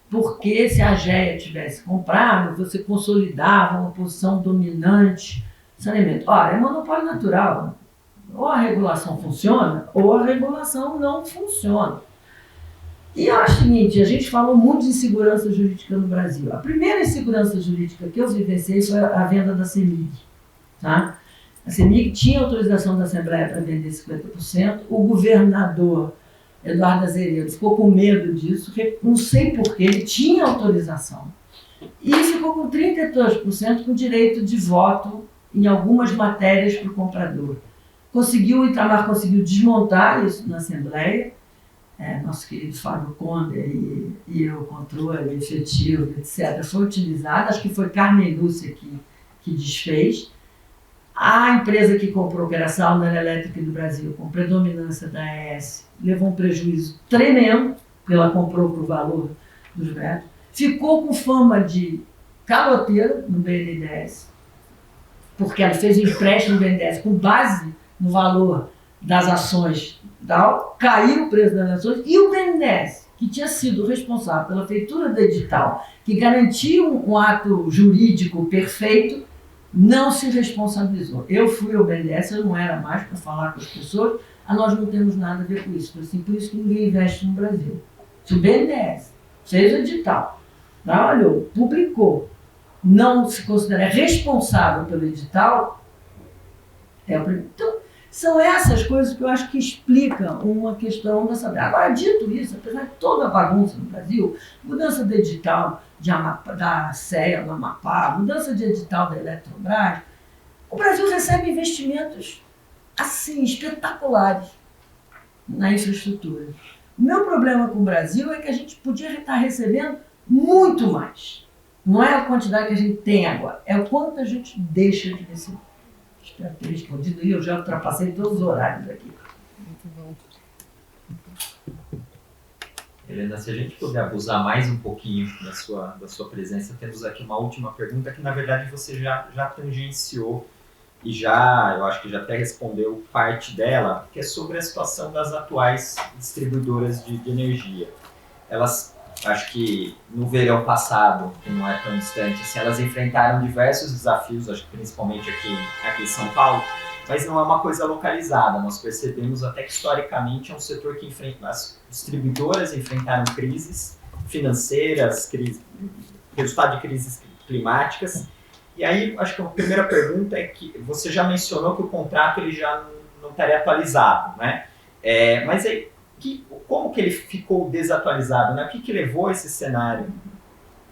porque se a AGEA tivesse comprado, você consolidava uma posição dominante no saneamento. Ora, é monopólio natural. Ou a regulação funciona, ou a regulação não funciona. E eu acho o seguinte, a gente falou muito de insegurança jurídica no Brasil. A primeira insegurança jurídica que eu vivenciei foi a venda da CEMIG. Tá? A CEMIG tinha autorização da Assembleia para vender 50%. O governador Eduardo Azeredo ficou com medo disso, não sei porquê, ele tinha autorização. E ficou com 32% com direito de voto em algumas matérias para o comprador. O Itamar conseguiu desmontar isso na Assembleia. Nosso querido Fábio Conde e o controle efetivo, etc., foi utilizado. Acho que foi Carmen Lúcia que desfez. A empresa que comprou, que era a Sal Elétrica do Brasil, com predominância da AES, levou um prejuízo tremendo, porque ela comprou por valor dos vetos. Ficou com fama de caloteira no BNDES, porque ela fez um empréstimo no BNDES com base no valor das ações, caiu o preço das ações, e o BNDES, que tinha sido responsável pela feitura do edital, que garantia um ato jurídico perfeito, não se responsabilizou. Eu fui ao BNDES, eu não era mais para falar com as pessoas, nós não temos nada a ver com isso. Assim, por isso que ninguém investe no Brasil. Se o BNDES fez o edital, trabalhou, publicou, não se considera responsável pelo edital, então, são essas coisas que eu acho que explicam uma questão da saber. Agora, dito isso, apesar de toda a bagunça no Brasil, mudança de edital da CEA do Amapá, mudança de edital da Eletrobras, o Brasil recebe investimentos assim, espetaculares na infraestrutura. O meu problema com o Brasil é que a gente podia estar recebendo muito mais. Não é a quantidade que a gente tem agora, é o quanto a gente deixa de receber. Espero ter respondido e eu já ultrapassei todos os horários aqui. Muito bom. Helena, se a gente puder abusar mais um pouquinho da sua presença, temos aqui uma última pergunta que, na verdade, você já tangenciou e eu acho que já até respondeu parte dela, que é sobre a situação das atuais distribuidoras de energia. Elas, acho que no verão passado, que não é tão distante, assim, elas enfrentaram diversos desafios, acho que principalmente aqui em São Paulo, mas não é uma coisa localizada. Nós percebemos até que, historicamente, é um setor que as distribuidoras enfrentaram crises financeiras, resultado de crises climáticas. E aí, acho que a primeira pergunta é que você já mencionou que o contrato ele já não estaria atualizado, né? Mas aí, como que ele ficou desatualizado, né? O que levou a esse cenário?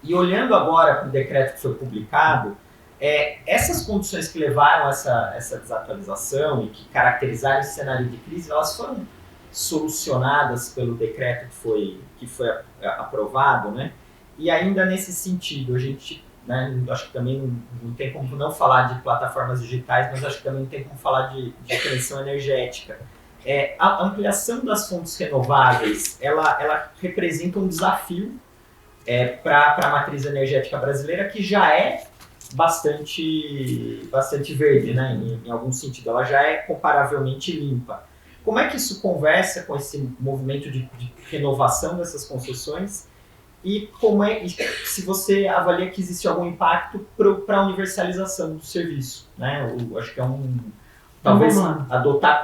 E olhando agora para o decreto que foi publicado, essas condições que levaram a essa desatualização e que caracterizaram esse cenário de crise, elas foram solucionadas pelo decreto que foi aprovado, né? E ainda nesse sentido, a gente, né, acho que também não tem como não falar de plataformas digitais, mas acho que também não tem como falar de transição energética. A ampliação das fontes renováveis, ela representa um desafio para a matriz energética brasileira, que já é bastante verde, né? Em algum sentido, ela já é comparavelmente limpa. Como é que isso conversa com esse movimento de renovação dessas concessões? E se você avalia que existe algum impacto para a universalização do serviço, né? Acho que talvez vamos lá. adotar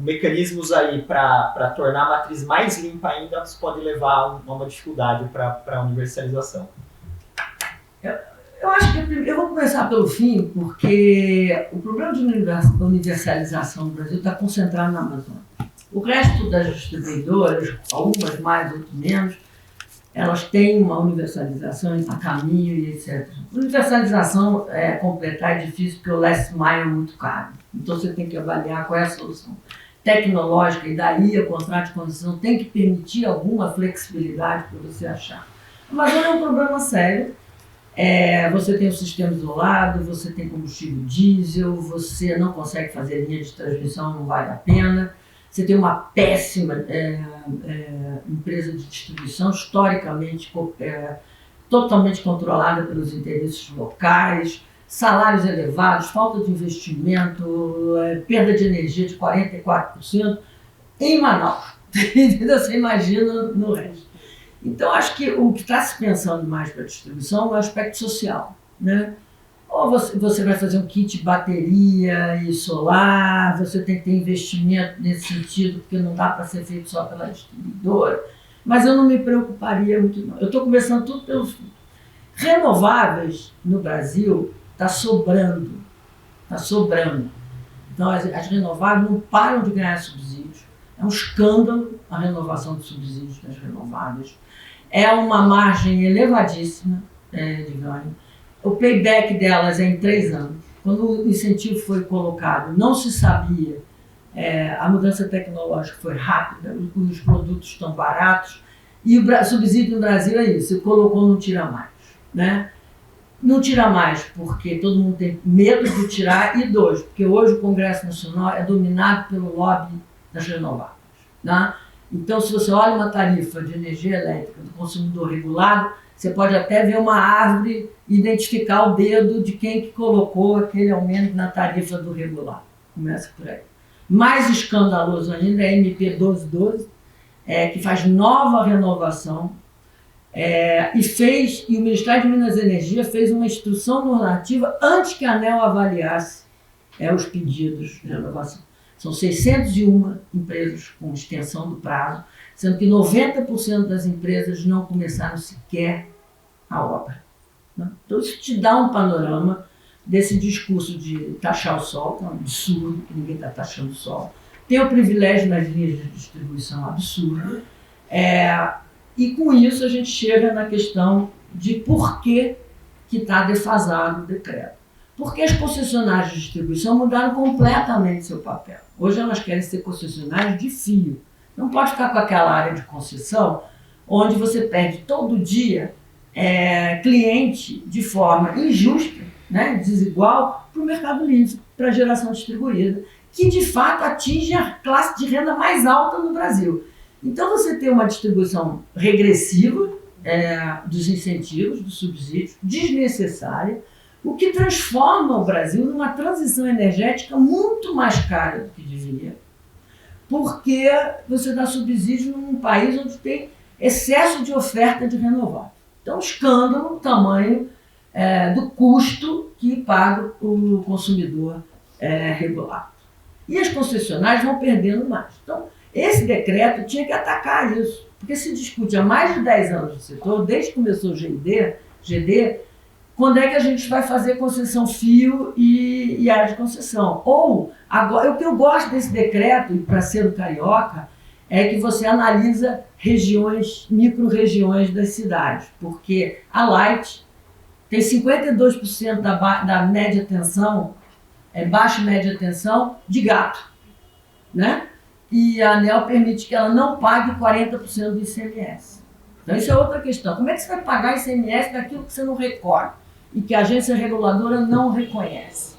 mecanismos aí para tornar a matriz mais limpa ainda, isso pode levar a uma dificuldade para a universalização. Eu acho que eu vou começar pelo fim, porque o problema de universalização no Brasil está concentrado na Amazônia. O resto das distribuidoras, algumas mais, outras menos, elas têm uma universalização a caminho e etc. Universalização completar é difícil porque o last mile é muito caro. Então você tem que avaliar qual é a solução tecnológica e daí o contrato de concessão tem que permitir alguma flexibilidade para você achar. Mas não é um problema sério. Você tem o sistema isolado, você tem combustível diesel, você não consegue fazer linha de transmissão, não vale a pena. Você tem uma péssima empresa de distribuição, historicamente totalmente controlada pelos interesses locais, salários elevados, falta de investimento, perda de energia de 44% em Manaus. Você imagina no resto. Então, acho que o que está se pensando mais para a distribuição é o aspecto social, né? Ou você vai fazer um kit bateria e solar, você tem que ter investimento nesse sentido, porque não dá para ser feito só pela distribuidora. Mas eu não me preocuparia muito, não. Eu estou começando tudo pelos renováveis no Brasil, está sobrando. Está sobrando. Então, as renováveis não param de ganhar subsídios. É um escândalo a renovação de subsídios das renováveis. É uma margem elevadíssima de ganho. O payback delas é em 3 anos. Quando o incentivo foi colocado, não se sabia, a mudança tecnológica foi rápida, os produtos estão baratos, e o subsídio no Brasil é isso, você colocou, não tira mais. Né? Não tira mais porque todo mundo tem medo de tirar, e 2, porque hoje o Congresso Nacional é dominado pelo lobby das renováveis. Né? Então, se você olha uma tarifa de energia elétrica do consumidor regulado, você pode até ver uma árvore e identificar o dedo de quem que colocou aquele aumento na tarifa do regulado. Começa por aí. Mais escandaloso ainda é a MP 1212, que faz nova renovação, e o Ministério de Minas e Energia fez uma instrução normativa antes que a ANEEL avaliasse os pedidos de renovação. São 601 empresas com extensão do prazo, sendo que 90% das empresas não começaram sequer a obra. Então isso te dá um panorama desse discurso de taxar o sol, que é um absurdo, que ninguém está taxando o sol. Tem o privilégio nas linhas de distribuição, absurdo. E com isso a gente chega na questão de por que está defasado o decreto. Porque as concessionárias de distribuição mudaram completamente seu papel. Hoje elas querem ser concessionárias de fio. Não pode ficar com aquela área de concessão onde você perde todo dia cliente de forma injusta, né, desigual, para o mercado livre, para a geração distribuída, que de fato atinge a classe de renda mais alta no Brasil. Então você tem uma distribuição regressiva dos incentivos, dos subsídios, desnecessária, o que transforma o Brasil numa transição energética muito mais cara do que devia, porque você dá subsídio num país onde tem excesso de oferta de renováveis. Então, escândalo, o tamanho do custo que paga o consumidor regulado. E as concessionárias vão perdendo mais. Então, esse decreto tinha que atacar isso, porque se discute há mais de 10 anos no setor, desde que começou o GD, quando é que a gente vai fazer concessão fio e área de concessão? Ou, agora, o que eu gosto desse decreto, e para ser o carioca, é que você analisa regiões, micro-regiões das cidades, porque a Light tem 52% da média tensão, baixa e média tensão, de gato, né? E a ANEEL permite que ela não pague 40% do ICMS. Então isso é outra questão. Como é que você vai pagar ICMS daquilo que você não recolhe e que a agência reguladora não reconhece?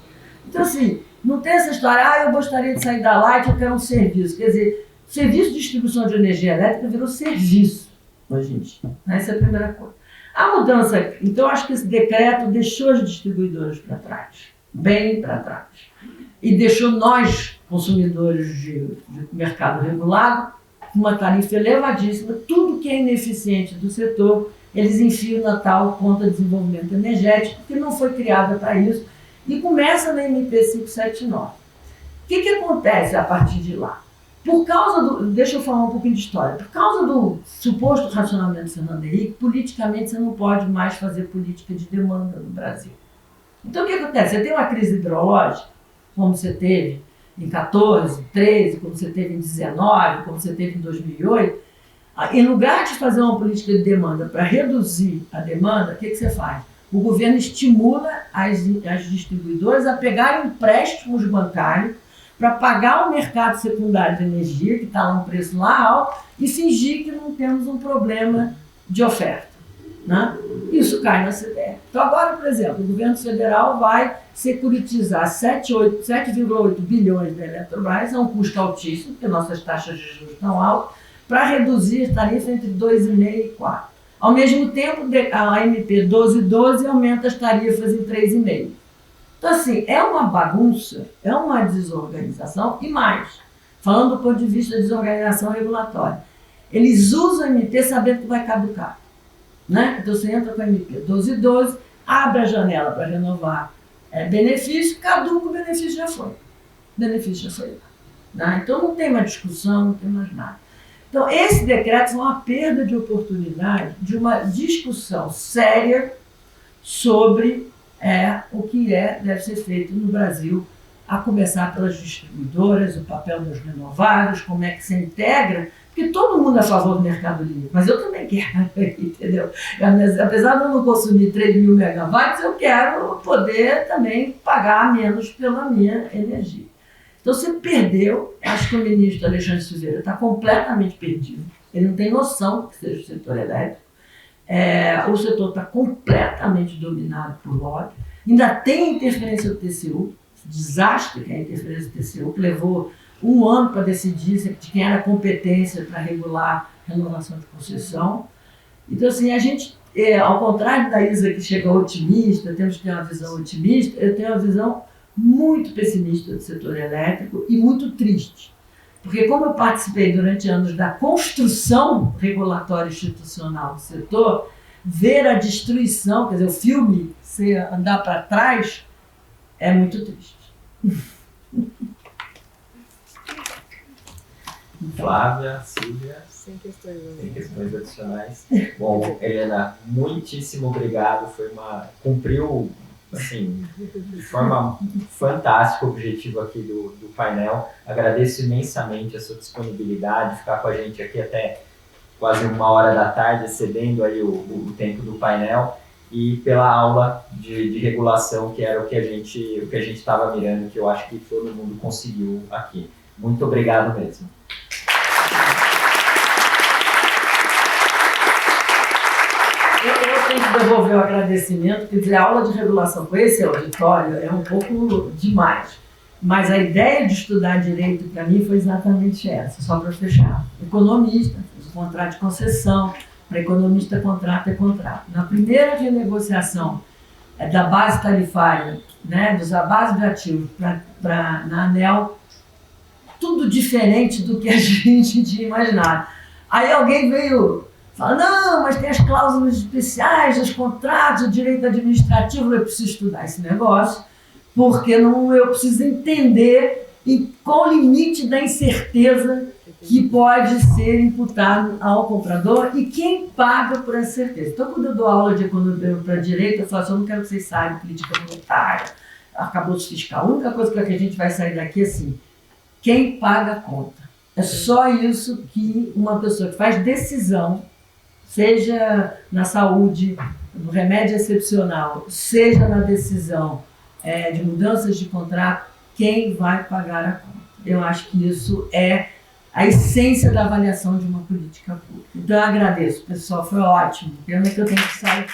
Então assim, não tem essa história, eu gostaria de sair da Light, eu quero um serviço. Quer dizer, serviço de distribuição de energia elétrica virou serviço hoje em dia. Essa é a primeira coisa. A mudança, então, acho que esse decreto deixou as distribuidoras para trás, bem para trás. E deixou nós, consumidores de mercado regulado, com uma tarifa elevadíssima. Tudo que é ineficiente do setor, eles enfiam na tal conta de desenvolvimento energético, que não foi criada para isso, e começa na MP 579. que acontece a partir de lá? Por causa do... Deixa eu falar um pouquinho de história. Por causa do suposto racionamento do Fernando Henrique, politicamente você não pode mais fazer política de demanda no Brasil. Então o que acontece? Você tem uma crise hidrológica, como você teve em 14, 13, como você teve em 19, como você teve em 2008. Em lugar de fazer uma política de demanda para reduzir a demanda, o que você faz? O governo estimula as distribuidoras a pegarem empréstimos bancários para pagar o mercado secundário de energia, que está lá um preço lá alto, e fingir que não temos um problema de oferta. Né? Isso cai na CDE. Então agora, por exemplo, o governo federal vai securitizar 7,8 bilhões da Eletrobras, a um custo altíssimo, porque nossas taxas de juros estão altas, para reduzir a tarifa entre 2,5 e 4. Ao mesmo tempo, a MP 1212 aumenta as tarifas em 3,5. Então, assim, é uma bagunça, é uma desorganização e mais, falando do ponto de vista de desorganização regulatória. Eles usam a MP sabendo que vai caducar. Né? Então, você entra com a MP 1212, abre a janela para renovar benefício, caduca, o benefício já foi. O benefício já foi. Né? Então, não tem mais discussão, não tem mais nada. Então, esse decreto é uma perda de oportunidade de uma discussão séria sobre o que deve ser feito no Brasil, a começar pelas distribuidoras, o papel dos renováveis, como é que se integra, porque todo mundo é a favor do mercado livre, mas eu também quero, entendeu? Apesar de eu não consumir 3 mil megawatts, eu quero poder também pagar menos pela minha energia. Então você perdeu, acho que o ministro Alexandre Silveira está completamente perdido, ele não tem noção do que seja o setor elétrico, o setor está completamente dominado por lobby, ainda tem a interferência do TCU, desastre que é a interferência do TCU, que levou 1 ano para decidir de quem era a competência para regular a renovação de concessão. Então, assim, a gente, ao contrário da Isa que chega otimista, temos que ter uma visão otimista, eu tenho uma visão muito pessimista do setor elétrico e muito triste. Porque como eu participei durante anos da construção regulatória institucional do setor, ver a destruição, quer dizer, o filme, se andar para trás, é muito triste. Flávia, Silvia, Sem questões adicionais. Bom, Helena, muitíssimo obrigado. Cumpriu assim, de forma fantástica o objetivo aqui do painel. Agradeço imensamente a sua disponibilidade, ficar com a gente aqui até quase 1h da tarde, excedendo aí o tempo do painel, e pela aula de regulação, que era o que a gente estava mirando, que eu acho que todo mundo conseguiu aqui. Muito obrigado mesmo. Eu tenho que devolver o agradecimento, quer dizer, a aula de regulação com esse auditório é um pouco demais. Mas a ideia de estudar direito para mim foi exatamente essa, só para fechar. Economista, fiz o contrato de concessão, para economista contrato é contrato. Na primeira renegociação da base tarifária, né, da base de ativos na ANEEL, tudo diferente do que a gente tinha imaginado. Aí alguém veio falar, não, mas tem as cláusulas especiais, os contratos, o direito administrativo, eu preciso estudar esse negócio, porque eu preciso entender qual o limite da incerteza que pode ser imputado ao comprador e quem paga por essa certeza. Então, quando eu dou aula de economia para direito, eu falo assim, eu não quero que vocês saibam política monetária, arcabouço fiscal. A única coisa que a gente vai sair daqui é assim, quem paga a conta. É só isso que uma pessoa que faz decisão, seja na saúde, no remédio excepcional, seja na decisão de mudanças de contrato, quem vai pagar a conta. Eu acho que isso é a essência da avaliação de uma política pública. Então eu agradeço, pessoal, foi ótimo. Pena que eu tenho que sair.